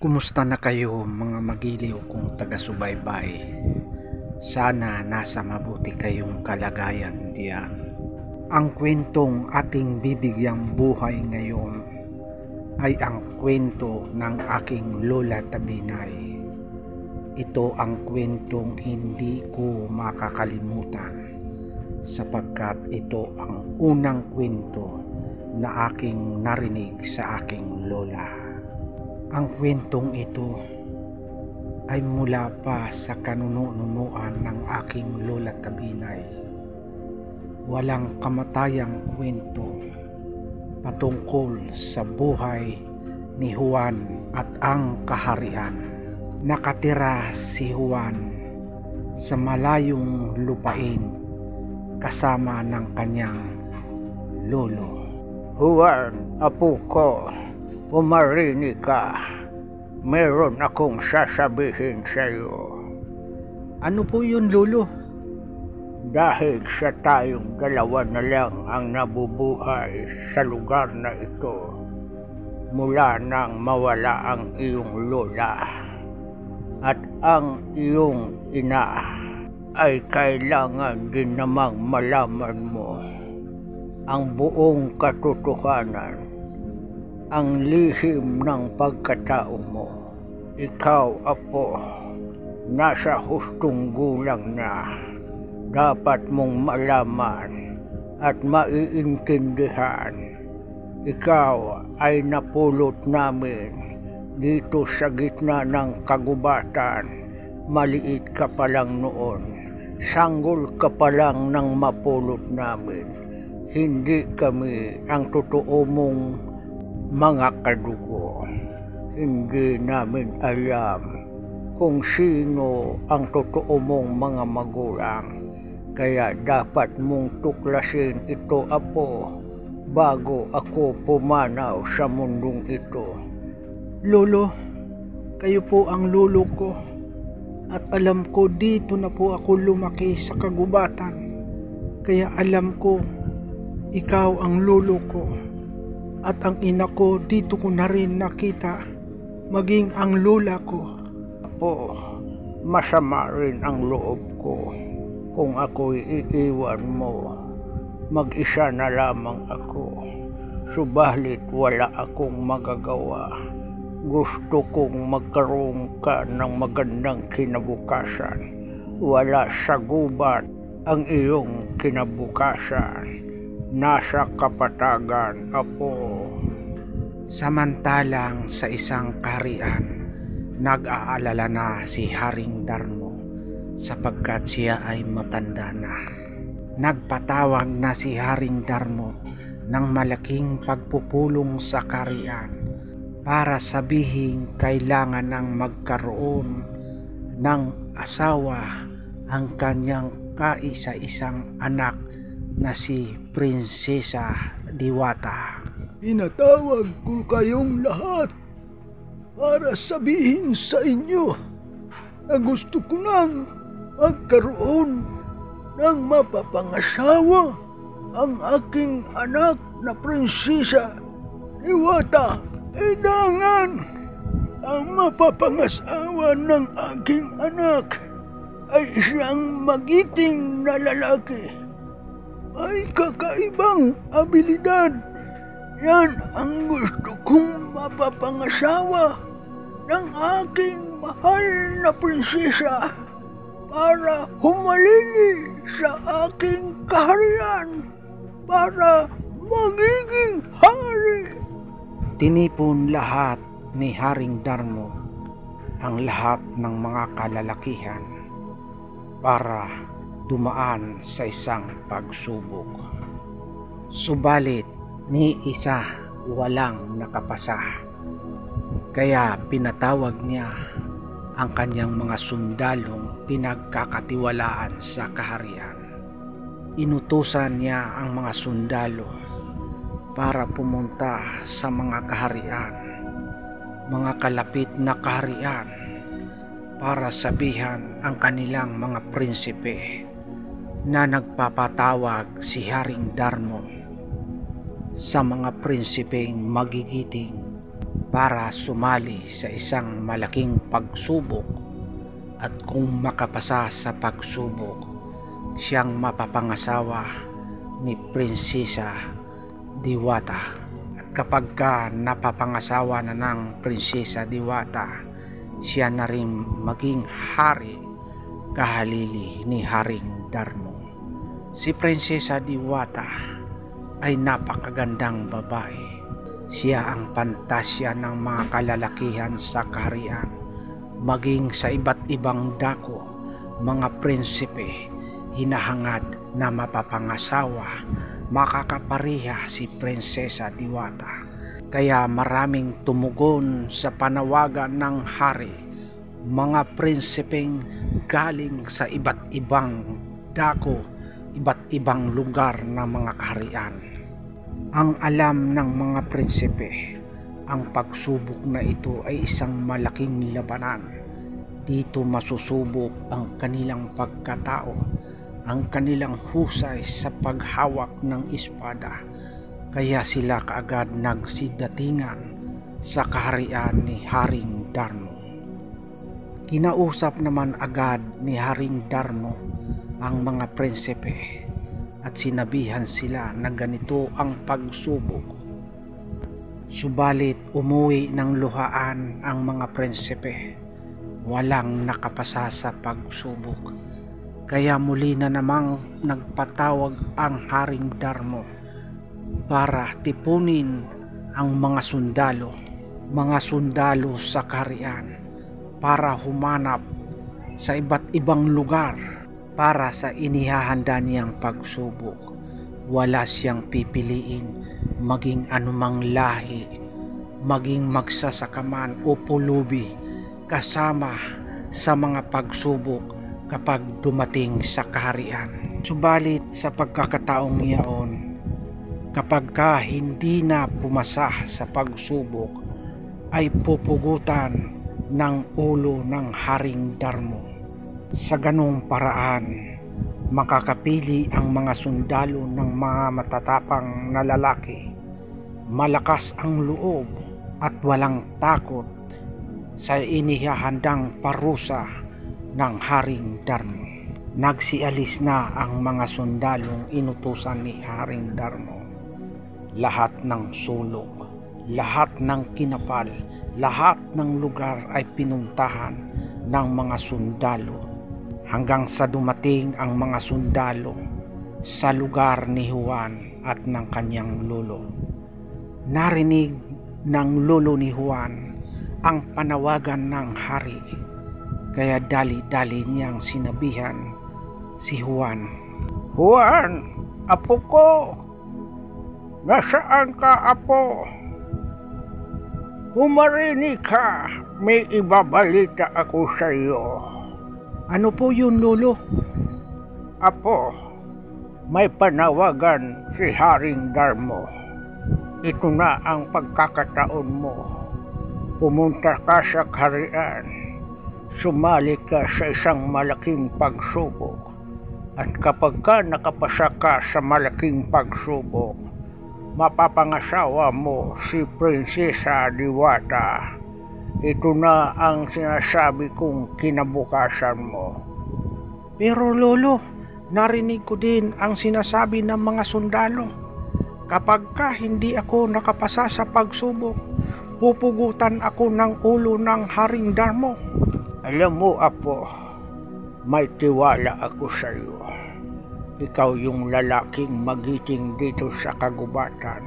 Kumusta na kayo mga magiliw kong taga-subaybay? Sana nasa mabuti kayong kalagayan diyan. Ang kwentong ating bibigyang buhay ngayon ay ang kwento ng aking Lola Tabinay. Ito ang kwentong hindi ko makakalimutan sapagkat ito ang unang kwento na aking narinig sa aking lola. Ang kwentong ito ay mula pa sa kanunuan ng aking Lola Tabinay. Walang kamatayang kwento patungkol sa buhay ni Juan at ang kaharian. Nakatira si Juan sa malayong lupain kasama ng kanyang lolo. Juan, apo ko, pumarinig ka. Meron akong sasabihin sa iyo. Ano po yun, lolo? Dahil sa tayong dalawa na lang ang nabubuhay sa lugar na ito mula nang mawala ang iyong lola at ang iyong ina, ay kailangan din namang malaman mo ang buong katotohanan, ang lihim ng pagkatao mo. Ikaw, apo, nasa hustong gulang na. Dapat mong malaman at maiintindihan. Ikaw ay napulot namin dito sa gitna ng kagubatan. Maliit ka pa lang noon. Sanggol ka pa lang nang mapulot namin. Hindi kami ang totoo mong mga kadugo. Hindi namin alam kung sino ang totoo mong mga magulang. Kaya dapat mong tuklasin ito, apo, bago ako pumanaw sa mundong ito. Lolo, kayo po ang lolo ko. At alam ko dito na po ako lumaki sa kagubatan. Kaya alam ko ikaw ang lolo ko. At ang ina ko dito ko na rin nakita. Maging ang lola ko. Apo, masama rin ang loob ko kung ako'y iiwan mo. Mag-isa na lamang ako. Subalit wala akong magagawa. Gusto kong magkaroon ka ng magandang kinabukasan. Wala sa gubat ang iyong kinabukasan. Nasa kapatagan, apo. Samantalang sa isang kaharian, nag-aalala na si Haring Darmo sapagkat siya ay matanda na. Nagpatawag na si Haring Darmo ng malaking pagpupulong sa kaharian para sabihin kailangan ng magkaroon ng asawa ang kanyang kaisa-isang anak na si Prinsesa Diwata. Pinatawag ko kayong lahat para sabihin sa inyo na gusto ko nang magkaroon ng mapapangasawa ang aking anak na Prinsesa Diwata. Kailangan ang mapapangasawa ng aking anak ay isang magiting na lalaki. May kakaibang abilidad. Yan ang gusto kong mapapangasawa ng aking mahal na prinsesa para humalili sa aking kaharian, para magiging hari. Tinipon lahat ni Haring Darmo ang lahat ng mga kalalakihan para dumaan sa isang pagsubok. Subalit ni isa walang nakapasa. Kaya pinatawag niya ang kanyang mga sundalong pinagkakatiwalaan sa kaharian. Inutusan niya ang mga sundalo para pumunta sa mga kaharian, mga kalapit na kaharian, para sabihan ang kanilang mga prinsipe na nagpapatawag si Haring Darmo sa mga prinsipeng magigiting para sumali sa isang malaking pagsubok, at kung makapasa sa pagsubok, siyang mapapangasawa ni Prinsesa Diwata. At kapag ka napapangasawa na ng Prinsesa Diwata, siya na rin maging hari kahalili ni Haring Darmo. Si Prinsesa Diwata ay napakagandang babae. Siya ang pantasya ng mga kalalakihan sa kaharian, maging sa iba't ibang dako, mga prinsipe, hinahangad na mapapangasawa, makakapareha si Prinsesa Diwata. Kaya maraming tumugon sa panawagan ng hari, mga prinsipeng galing sa iba't ibang dako, iba't ibang lugar ng mga kaharian. Ang alam ng mga prinsipe, ang pagsubok na ito ay isang malaking labanan. Dito masusubok ang kanilang pagkatao, ang kanilang husay sa paghawak ng espada. Kaya sila kaagad nagsidatingan sa kaharian ni Haring Darmo. Kinausap naman agad ni Haring Darmo ang mga prinsipe at sinabihan sila na ganito ang pagsubok. Subalit umuwi ng luhaan ang mga prinsipe. Walang nakapasa sa pagsubok. Kaya muli na namang nagpatawag ang Haring Darmo para tipunin ang mga sundalo sa kaharian para humanap sa iba't ibang lugar para sa inihahanda niyang pagsubok. Wala siyang pipiliin, maging anumang lahi, maging magsasakaman o pulubi, kasama sa mga pagsubok kapag dumating sa kaharian. Subalit sa pagkakataong iyon, kapag ka hindi na pumasa sa pagsubok, ay pupugutan ng ulo ng Haring Darmo. Sa ganung paraan, makakapili ang mga sundalo ng mga matatapang na lalaki, malakas ang loob at walang takot sa inihahandang parusa ng Haring Darmo. Nagsialis na ang mga sundalong inutusan ni Haring Darmo. Lahat ng sulok, lahat ng kinapal, lahat ng lugar ay pinuntahan ng mga sundalo, hanggang sa dumating ang mga sundalo sa lugar ni Juan at ng kanyang lolo. Narinig ng lolo ni Juan ang panawagan ng hari, kaya dali-dali niyang sinabihan si Juan. Juan, apo ko! Nasaan ka, apo? Humarinig ka, may ibabalita ako sa iyo. Ano po yun, lolo? Apo, may panawagan si Haring Darmo. Ito na ang pagkakataon mo. Pumunta ka sa kaharian, sumali ka sa isang malaking pagsubok, at kapag ka nakapasa ka sa malaking pagsubok, mapapangasawa mo si Prinsesa Diwata. Ito na ang sinasabi kong kinabukasan mo. Pero lolo, narinig ko din ang sinasabi ng mga sundalo. Kapag ka hindi ako nakapasa sa pagsubok, pupugutan ako ng ulo ng Haring Darmo. Alam mo, apo, may tiwala ako sa iyo. Ikaw yung lalaking magiting dito sa kagubatan.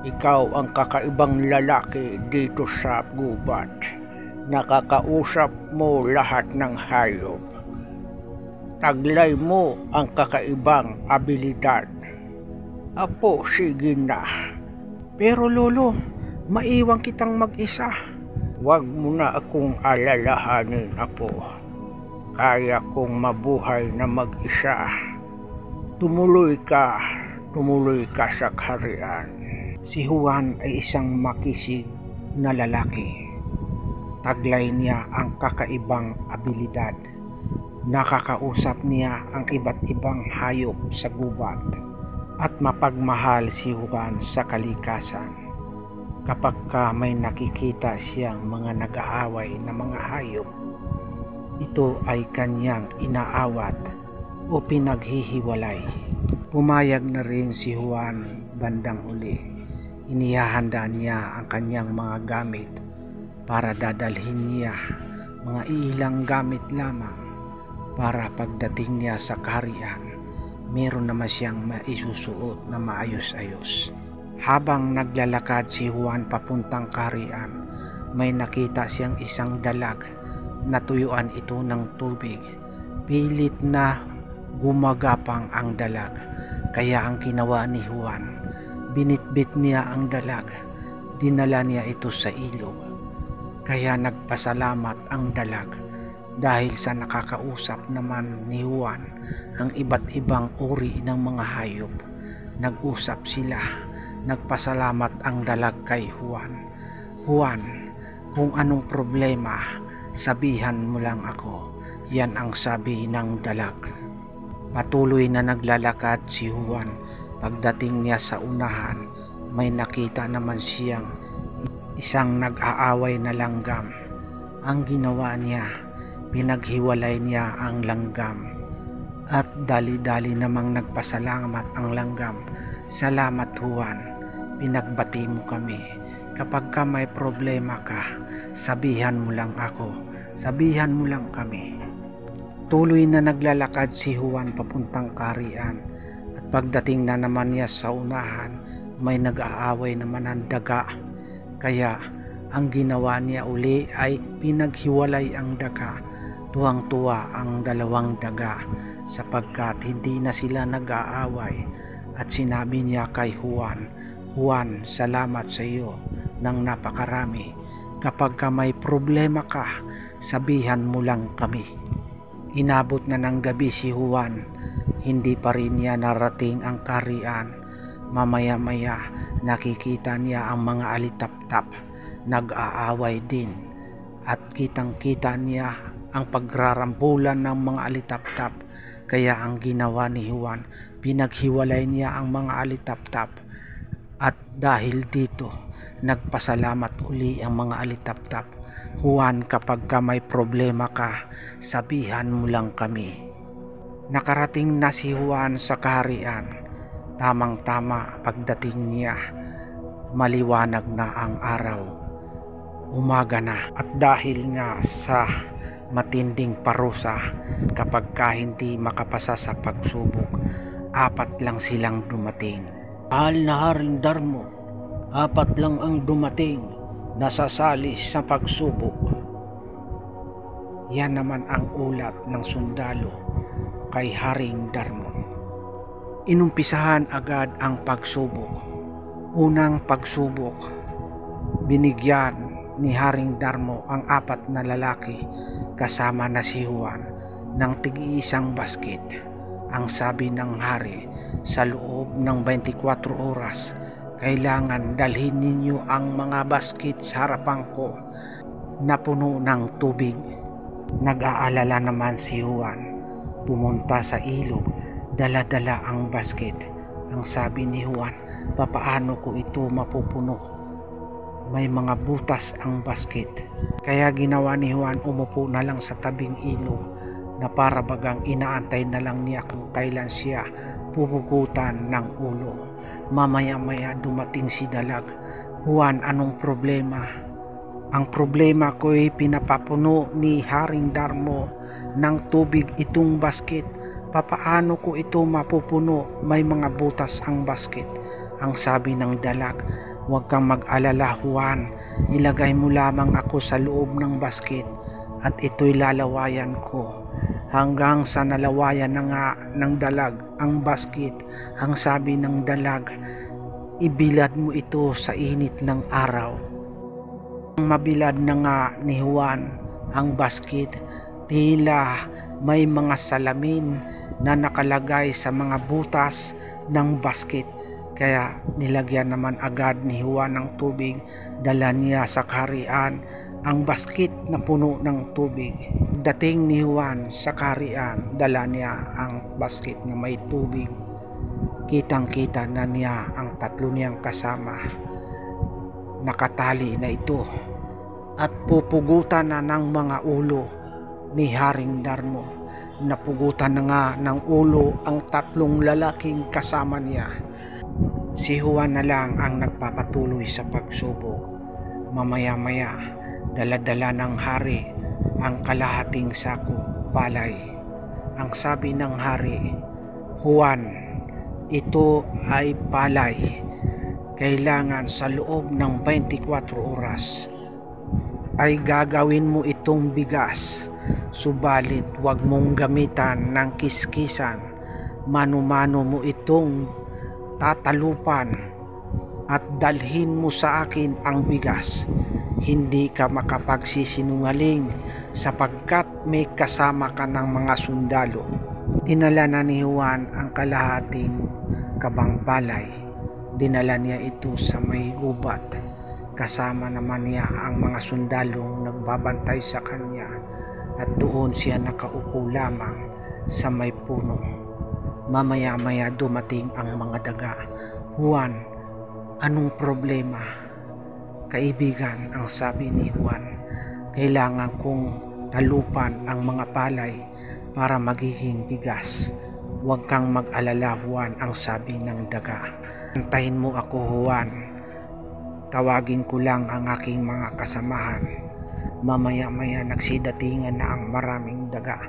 Ikaw ang kakaibang lalaki dito sa gubat. Nakakausap mo lahat ng hayop. Taglay mo ang kakaibang abilidad. Apo, sige na. Pero lolo, maiwan kitang mag-isa. Huwag mo na akong alalahanin, apo. Kaya kong mabuhay na mag-isa. Tumuloy ka sa kaharian. Si Juan ay isang makisig na lalaki. Taglay niya ang kakaibang abilidad. Nakakausap niya ang iba't ibang hayop sa gubat. At mapagmahal si Juan sa kalikasan. Kapag may nakikita siyang mga nag-aaway na mga hayop, ito ay kanyang inaawat o pinaghihiwalay. Pumayag na rin si Juan bandang huli. Inihahanda niya ang kanyang mga gamit para dadalhin niya mga ilang gamit lamang para pagdating niya sa kaharian, meron naman siyang maisusuot na maayos-ayos. Habang naglalakad si Juan papuntang kaharian, may nakita siyang isang dalag na tuyuan ito ng tubig. Pilit na gumagapang ang dalag, kaya ang ginawa ni Juan, binitbit niya ang dalag, dinala niya ito sa ilog. Kaya nagpasalamat ang dalag dahil sa nakakausap naman ni Juan ang iba't ibang uri ng mga hayop. Nag-usap sila, nagpasalamat ang dalag kay Juan. Juan, kung anong problema, sabihan mo lang ako. Yan ang sabi ng dalag. Patuloy na naglalakad si Juan. Pagdating niya sa unahan, may nakita naman siyang isang nag-aaway na langgam. Ang ginawa niya, pinaghiwalay niya ang langgam at dali-dali namang nagpasalamat ang langgam. Salamat Juan, pinagbati mo kami. Kapag ka may problema ka, sabihan mo lang ako, sabihan mo lang kami. Tuloy na naglalakad si Juan papuntang kaharian at pagdating na naman niya sa unahan, may nag-aaway naman ng daga. Kaya ang ginawa niya uli ay pinaghiwalay ang daga. Tuwang-tuwa ang dalawang daga sapagkat hindi na sila nag-aaway at sinabi niya kay Juan, Juan, salamat sa iyo ng napakarami. Kapag may problema ka, sabihan mo lang kami. Inabot na ng gabi si Juan, hindi pa rin niya narating ang kaharian. Mamaya-maya nakikita niya ang mga alitap-tap, nag-aaway din at kitang-kita niya ang pagrarambulan ng mga alitap-tap. Kaya ang ginawa ni Juan, pinaghiwalay niya ang mga alitap-tap at dahil dito nagpasalamat uli ang mga alitap-tap. Juan, kapag may problema ka, sabihan mo lang kami. Nakarating na si Juan sa kaharian. Tamang-tama pagdating niya, maliwanag na ang araw. Umaga na at dahil nga sa matinding parusa, kapag hindi makapasa sa pagsubok, 4 lang silang dumating. Mahal na Haring Darmo, 4 lang ang dumating, nasasali sa pagsubok. Yan naman ang ulat ng sundalo kay Haring Darmo. Inumpisahan agad ang pagsubok. Unang pagsubok, binigyan ni Haring Darmo ang 4 na lalaki kasama na si Juan ng tig-iisang basket. Ang sabi ng hari, sa loob ng 24 oras, kailangan dalhin ninyo ang mga basket sa harapan ko na puno ng tubig. Nag-aalala naman si Juan. Pumunta sa ilog, dala-dala ang basket. Ang sabi ni Juan, papaano ko ito mapupuno? May mga butas ang basket. Kaya ginawa ni Juan, umupo na lang sa tabing ilog na para bagang inaantay na lang niya kung kailan siya pupugutan ng ulo. Mamaya-maya dumating si dalag. Juan, anong problema? Ang problema ko ay pinapapuno ni Haring Darmo ng tubig itong basket. Papaano ko ito mapupuno? May mga butas ang basket. Ang sabi ng dalag, huwag kang mag-alala Juan, ilagay mo lamang ako sa loob ng basket at ito'y lalawayan ko. Hanggang sa nalawayan na nga ng dalag ang basket, ang sabi ng dalag, ibilad mo ito sa init ng araw. Mabilad na nga ni Juan ang basket, tila may mga salamin na nakalagay sa mga butas ng basket. Kaya nilagyan naman agad ni Juan ng tubig, dala niya sa kaharian ang basket na puno ng tubig. Dating ni Juan sa kaharian, dala niya ang basket na may tubig. Kitang-kita na niya ang 3 niyang kasama. nakatali na ito at pupugutan na ng mga ulo ni Haring Darmo. Napugutan na nga ng ulo ang 3 lalaking kasama niya. Si Juan na lang ang nagpapatuloy sa pagsubok. Mamaya-maya, dala-dala ng hari ang kalahating sako palay. Ang sabi ng hari, "Juan, ito ay palay. Kailangan sa loob ng 24 oras ay gagawin mo itong bigas. Subalit wag mong gamitan ng kiskisan. Mano-mano mo itong tatalupan at dalhin mo sa akin ang bigas. Hindi ka makapagsisinungaling sapagkat may kasama ka ng mga sundalo." Dinala na ni Juan ang kalahating kabang palay. Dinala niya ito sa may gubat. Kasama naman niya ang mga sundalong nagbabantay sa kanya at doon siya nakaupo lamang sa may puno. Mamaya-maya dumating ang mga daga. "Juan, anong problema?" "Kaibigan," ang sabi ni Juan, "kailangan kong talupan ang mga palay para magiging bigas." "Huwag kang mag-alala, Juan," ang sabi ng daga. "Antayin mo ako, Juan. Tawagin ko lang ang aking mga kasamahan." Mamaya-maya nagsidatingan na ang maraming daga.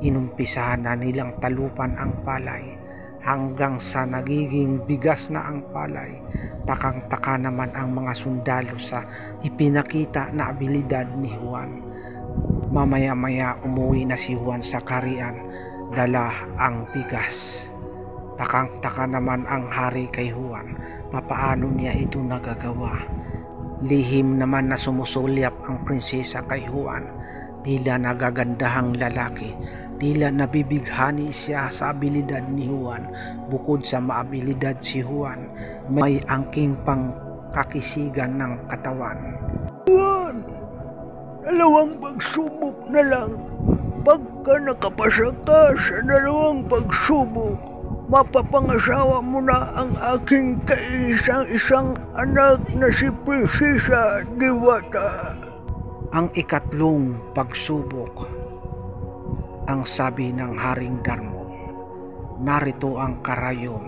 Inumpisahan na nilang talupan ang palay hanggang sa nagiging bigas na ang palay. Takang-taka naman ang mga sundalo sa ipinakita na abilidad ni Juan. Mamaya-maya umuwi na si Juan sa kaharian, dala ang bigas. Takang-taka naman ang hari kay Juan. Papaano niya ito nagagawa? Lihim naman na sumusulyap ang prinsesa kay Juan. Tila nagagandahang lalaki. Tila nabibighani siya sa abilidad ni Juan. Bukod sa maabilidad si Juan, may angking pang kakisigan ng katawan. Juan, 2 pagsubok na lang. Pagka nakapasa ka sa 2 pagsubok, mapapangasawa mo na ang aking kaisang-isang anak na si Prinsesa Diwata. Ang 3 pagsubok, ang sabi ng Haring Darmo, "Narito ang karayom.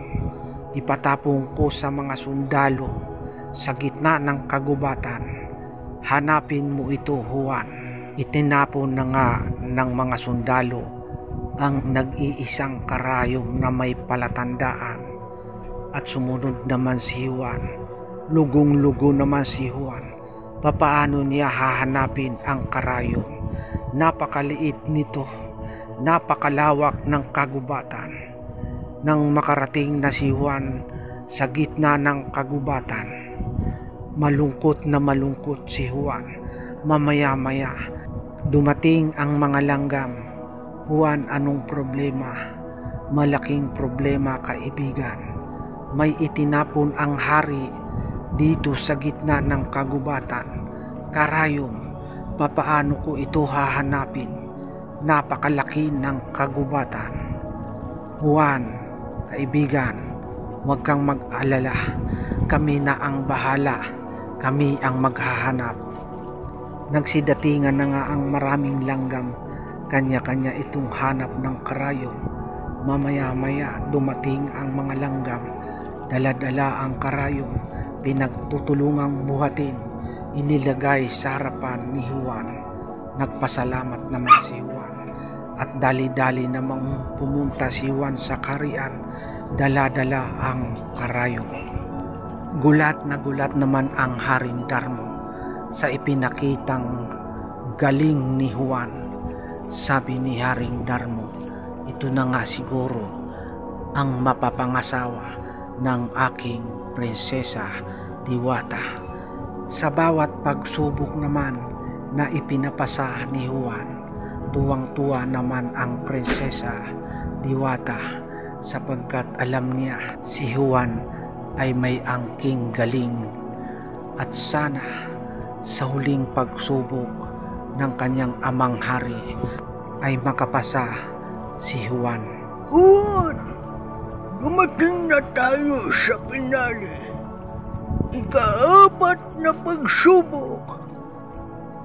Ipatapong ko sa mga sundalo sa gitna ng kagubatan. Hanapin mo ito, Juan." Itinapon na nga ng mga sundalo ang nag-iisang karayom na may palatandaan at sumunod naman si Juan. Lugong-lugo naman si Juan. Papaano niya hahanapin ang karayom? Napakaliit nito, napakalawak ng kagubatan. Nang makarating na si Juan sa gitna ng kagubatan, malungkot na malungkot si Juan. Mamaya-maya dumating ang mga langgam. "Juan, anong problema?" "Malaking problema, kaibigan. May itinapon ang hari dito sa gitna ng kagubatan. Karayom, papaano ko ito hahanapin? Napakalaki ng kagubatan." "Juan, kaibigan, huwag kang mag-alala. Kami na ang bahala. Kami ang maghahanap." Nagsidatingan na nga ang maraming langgam. Kanya-kanya itong hanap ng karayom. Mamaya-maya dumating ang mga langgam. Dala-dala ang karayom. Pinagtutulungang buhatin. Inilagay sa harapan ni Juan. Nagpasalamat naman si Juan. At dali-dali namang pumunta si Juan sa kaharian. Dala-dala ang karayom. Gulat na gulat naman ang Haring Darmo sa ipinakitang galing ni Juan. Sabi ni Haring Darmo, "Ito na nga siguro ang mapapangasawa ng aking Prinsesa Diwata." Sa bawat pagsubok naman na ipinapasa ni Juan, tuwang-tuwa naman ang Prinsesa Diwata sapagkat alam niya si Juan ay may angking galing at sana sa huling pagsubok ng kanyang amang hari ay makapasa si Juan. Juan, dumating na tayo sa pinali. ikaapat na pagsubok.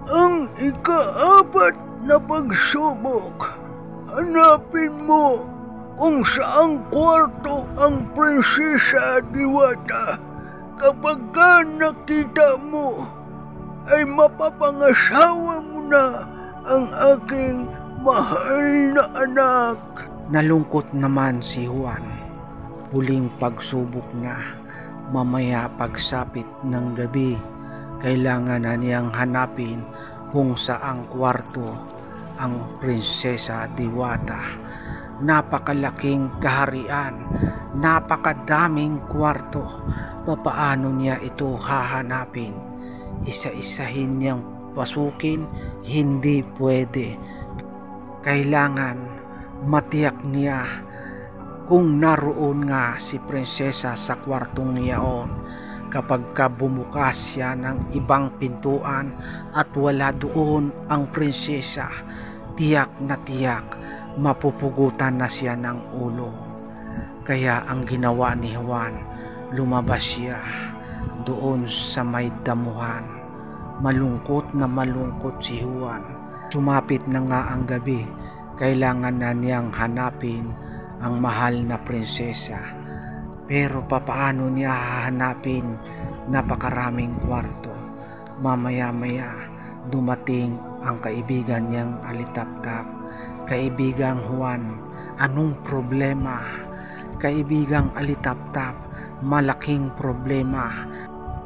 Ang ikaapat na pagsubok, hanapin mo kung saang kwarto ang Prinsesa Diwata. Kapag ka nakita mo, ay mapapangasawa mo na ang aking mahal na anak. Nalungkot naman si Juan. Huling pagsubok na. Mamaya pagsapit ng gabi, kailangan na niyang hanapin kung saang kwarto ang Prinsesa Diwata. Napakalaking kaharian, napakadaming kwarto. Papaano niya ito hahanapin? Isa-isahin niyang pasukin? Hindi pwede. Kailangan matiyak niya kung naroon nga si Prinsesa sa kwartong niyaon. Kapag bumukas siya ng ibang pintuan at wala doon ang prinsesa, tiyak na tiyak mapupugutan na siya ng ulo. Kaya ang ginawa ni Juan, lumabas siya doon sa may damuhan. Malungkot na malungkot si Juan. Sumapit na nga ang gabi, kailangan na niyang hanapin ang mahal na prinsesa. Pero papaano niya hahanapin? Napakaraming kwarto. Mamaya-maya dumating ang kaibigan niyang alitaptap. Kaibigang Juan, anong problema? Kaibigang alitaptap, malaking problema.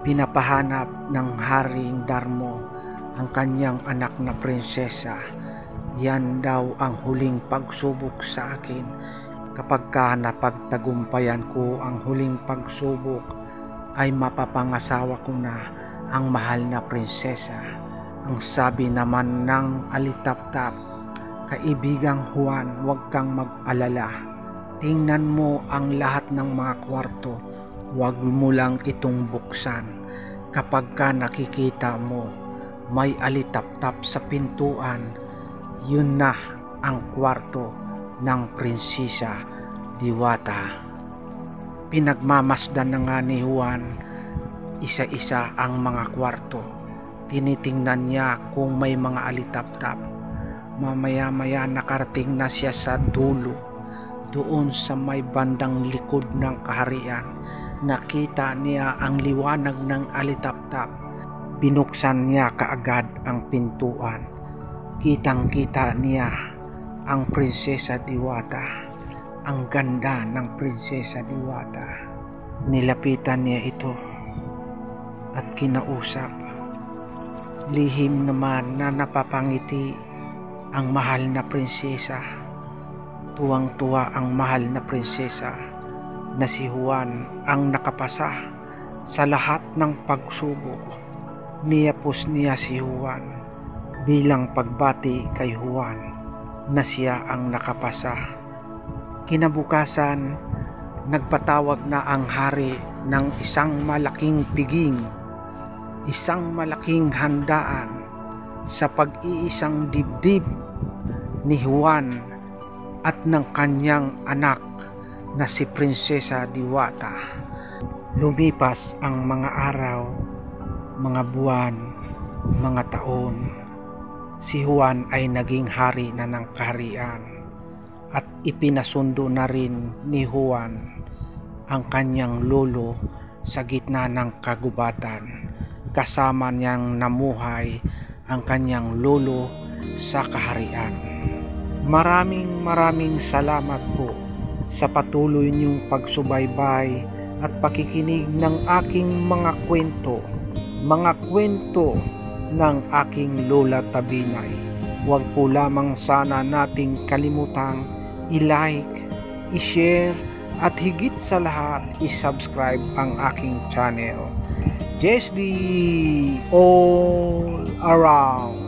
Pinapahanap ng Haring Darmo ang kanyang anak na prinsesa. Yan daw ang huling pagsubok sa akin. Kapag napagtagumpayan ko ang huling pagsubok, ay mapapangasawa ko na ang mahal na prinsesa. Ang sabi naman ng alitaptap, kaibigang Juan, huwag kang mag-alala. Tingnan mo ang lahat ng mga kwarto, huwag mo lang itong buksan. Kapag nakikita mo may alitaptap sa pintuan, yun na ang kwarto ng Prinsesa Diwata. Pinagmamasdan na nga ni Juan isa-isa ang mga kwarto. Tinitingnan niya kung may mga alitaptap. Mamaya-maya nakarating na siya sa dulo, doon sa may bandang likod ng kaharian. Nakita niya ang liwanag ng alitaptap. Binuksan niya kaagad ang pintuan. Kitang-kita niya ang Prinsesa Diwata. Ang ganda ng Prinsesa Diwata. Nilapitan niya ito at kinausap. Lihim naman na napapangiti ang mahal na prinsesa. Tuwang-tuwa ang mahal na prinsesa na si Juan ang nakapasa sa lahat ng pagsubok. Niyapos niya si Juan bilang pagbati kay Juan na siya ang nakapasa. Kinabukasan, nagpatawag na ang hari ng isang malaking piging, isang malaking handaan sa pag-iisang dibdib ni Juan at ng kanyang anak na si Prinsesa Diwata. Lumipas ang mga araw, mga buwan, mga taon. Si Juan ay naging hari na ng kaharian at ipinasundo na rin ni Juan ang kanyang lolo sa gitna ng kagubatan. Kasama niyang namuhay ang kanyang lolo sa kaharian. Maraming salamat po sa patuloy niyong pagsubaybay at pakikinig ng aking mga kwento ng aking Lola Tabinay. Huwag po lamang sana nating kalimutang i-like, i-share at higit sa lahat i-subscribe ang aking channel. JSD all around.